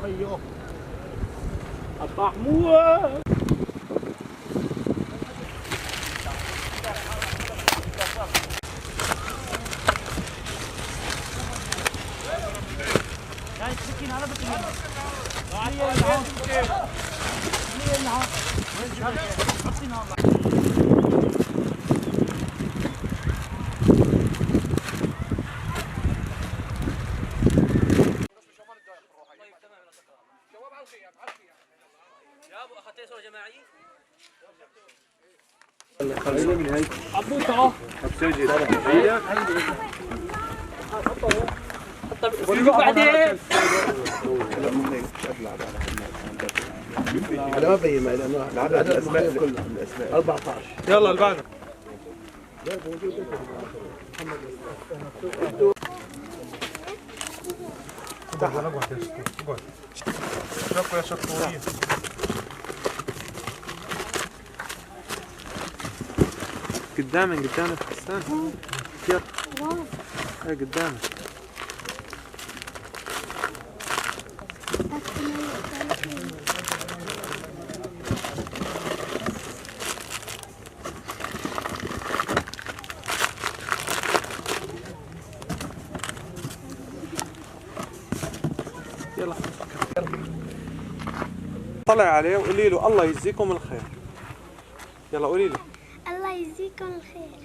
خيو الطعموة. يا ابو اخذت صوره جماعيه؟ عبوت اهو. حطه بعدين. انا ما بين لانه العدد الاسماء كلها الاسماء 14. يلا اللي بعده. شكوا يا شكورين. قدامك حسان. يلا هاي قدامك. يلا طلع عليه وقولي له الله يجزيكم الخير. يلا قولي له الله يجزيكم الخير.